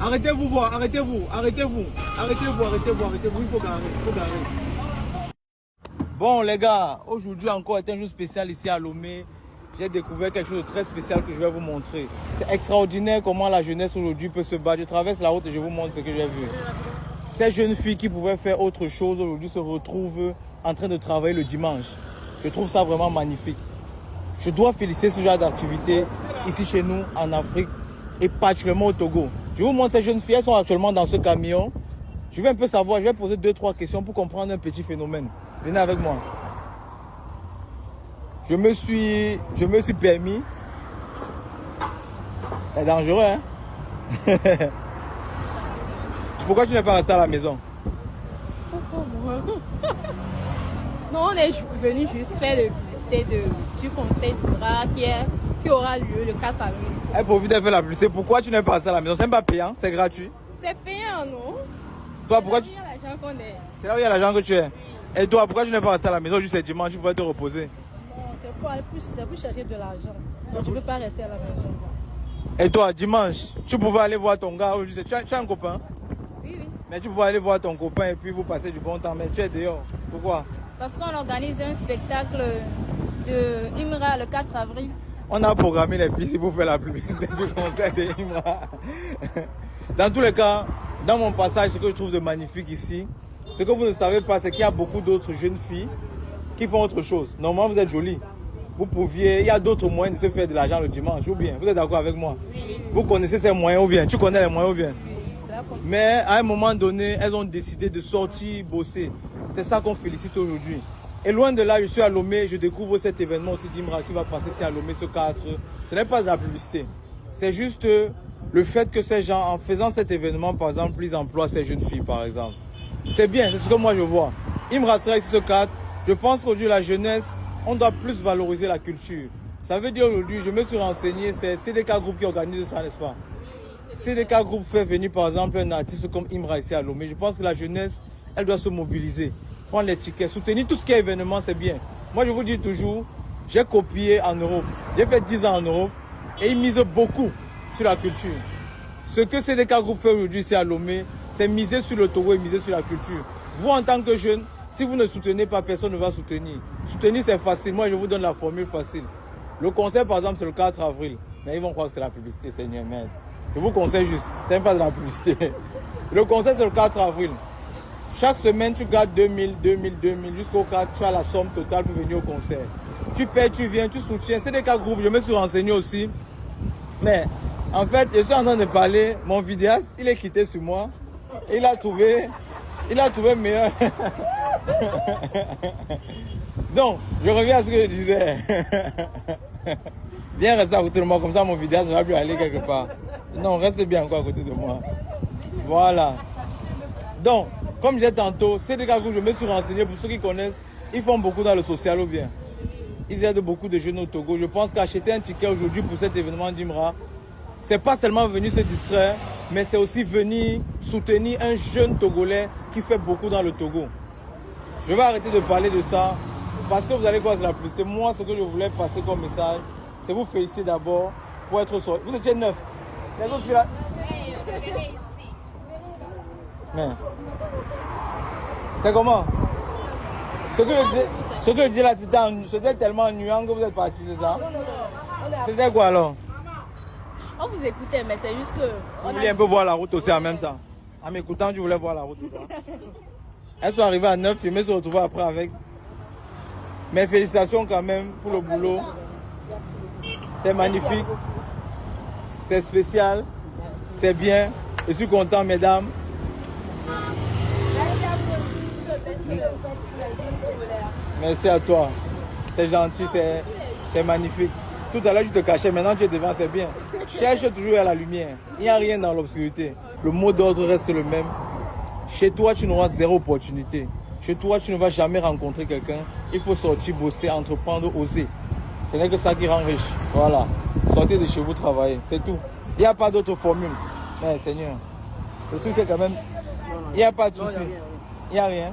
Arrêtez-vous voir, arrêtez-vous, arrêtez-vous, arrêtez-vous, arrêtez-vous, arrêtez-vous, il faut garer, il faut garer. Bon les gars, aujourd'hui encore est un jour spécial ici à Lomé. J'ai découvert quelque chose de très spécial que je vais vous montrer. C'est extraordinaire comment la jeunesse aujourd'hui peut se battre. Je traverse la route et je vous montre ce que j'ai vu. Ces jeunes filles qui pouvaient faire autre chose aujourd'hui se retrouvent en train de travailler le dimanche. Je trouve ça vraiment magnifique. Je dois féliciter ce genre d'activité ici chez nous en Afrique et particulièrement au Togo. Je vous montre ces jeunes filles, elles sont actuellement dans ce camion. Je vais un peu savoir, je vais poser 2-3 questions pour comprendre un petit phénomène. Venez avec moi. Je me suis permis. C'est dangereux, hein? Pourquoi tu n'es pas resté à la maison? Non, on est venu juste faire le publicité du conseil d'Imra qui aura lieu le 4 avril. Elle profite de faire la publicité. Pourquoi tu n'es pas resté à la maison? C'est même pas payant, c'est gratuit. C'est payant, non? Toi, pourquoi C'est là où il y a l'argent qu'on est. C'est là où il y a l'argent que tu es. Oui. Et toi, pourquoi tu n'es pas resté à la maison juste dimanche, tu pouvais te reposer? Non, c'est pour chercher de l'argent. Donc tu ne peux pas rester à la maison. Et toi, dimanche, tu pouvais aller voir ton gars, tu as un copain? Oui, oui. Mais tu pouvais aller voir ton copain et puis vous passez du bon temps, mais tu es dehors. Pourquoi? Parce qu'on organise un spectacle de Imra le 4 avril. On a programmé les filles pour faire la publicité du concert de Imra. Dans tous les cas, dans mon passage, ce que je trouve de magnifique ici, ce que vous ne savez pas, c'est qu'il y a beaucoup d'autres jeunes filles qui font autre chose. Normalement, vous êtes jolie. Vous pouviez, il y a d'autres moyens de se faire de l'argent le dimanche, ou bien, vous êtes d'accord avec moi? Oui. Vous connaissez ces moyens, ou bien, tu connais les moyens, ou bien? Oui. Mais à un moment donné, elles ont décidé de sortir, bosser. C'est ça qu'on félicite aujourd'hui. Et loin de là, je suis à Lomé, je découvre cet événement aussi d'Imra qui va passer ici à Lomé ce 4. Ce n'est pas de la publicité. C'est juste le fait que ces gens, en faisant cet événement, par exemple, ils emploient ces jeunes filles, par exemple. C'est bien, c'est ce que moi je vois. Imra sera ici ce 4. Je pense qu'aujourd'hui, la jeunesse, on doit plus valoriser la culture. Ça veut dire aujourd'hui, je me suis renseigné, c'est CDK Group qui organise ça, n'est-ce pas? CDK Group fait venir par exemple un artiste comme Imra ici à Lomé. Je pense que la jeunesse, elle doit se mobiliser, prendre les tickets, soutenir tout ce qui est événement, c'est bien. Moi, je vous dis toujours, j'ai copié en Europe. J'ai fait 10 ans en Europe et ils misent beaucoup sur la culture. Ce que CDK Group fait aujourd'hui ici à Lomé, c'est miser sur le Togo et miser sur la culture. Vous, en tant que jeune, si vous ne soutenez pas, personne ne va soutenir. Soutenir, c'est facile. Moi, je vous donne la formule facile. Le concert, par exemple, c'est le 4 avril. Mais ils vont croire que c'est la publicité, Seigneur. Mais je vous conseille juste, ce n'est pas de la publicité. Le concert, c'est le 4 avril. Chaque semaine, tu gardes 2000, jusqu'au 4, tu as la somme totale pour venir au concert. Tu payes, tu viens, tu soutiens. C'est des cas groupes, je me suis renseigné aussi. Mais, en fait, je suis en train de parler, mon vidéaste, il est quitté sur moi. Et il a trouvé meilleur. Donc, je reviens à ce que je disais. Viens rester à côté de moi, comme ça mon vidéaste ne va plus aller quelque part. Non, reste bien encore à côté de moi. Voilà. Donc, comme je disais tantôt, c'est des cas où je me suis renseigné, pour ceux qui connaissent, ils font beaucoup dans le social ou bien. Ils aident beaucoup de jeunes au Togo. Je pense qu'acheter un ticket aujourd'hui pour cet événement d'Imra, c'est pas seulement venir se distraire, mais c'est aussi venir soutenir un jeune Togolais qui fait beaucoup dans le Togo. Je vais arrêter de parler de ça, parce que vous allez voir, c'est la plus. C'est moi ce que je voulais passer comme message, c'est vous féliciter d'abord pour être sorti. Vous étiez 9. Les autres filles là. Mais c'est comment? Ce que je dis là, c'était tellement ennuyant que vous êtes partis, c'est ça? C'était quoi alors? On vous écoutait, mais c'est juste que... Vous vouliez un peu voir la route aussi en même temps. En m'écoutant, tu voulais voir la route. Elles sont arrivées à 9, je me suis retrouvé après avec. Mais félicitations quand même pour le boulot. C'est magnifique. C'est spécial. C'est bien. Je suis content, mesdames. Merci à toi. C'est gentil, c'est magnifique. Tout à l'heure, je te cachais. Maintenant, tu es devant, c'est bien. Cherche toujours à la lumière. Il n'y a rien dans l'obscurité. Le mot d'ordre reste le même. Chez toi, tu n'auras zéro opportunité. Chez toi, tu ne vas jamais rencontrer quelqu'un. Il faut sortir, bosser, entreprendre, oser. Ce n'est que ça qui rend riche. Voilà. Sortez de chez vous, travailler. C'est tout. Il n'y a pas d'autre formule. Mais Seigneur, le truc, c'est quand même... Il n'y a pas de souci. Il n'y a rien.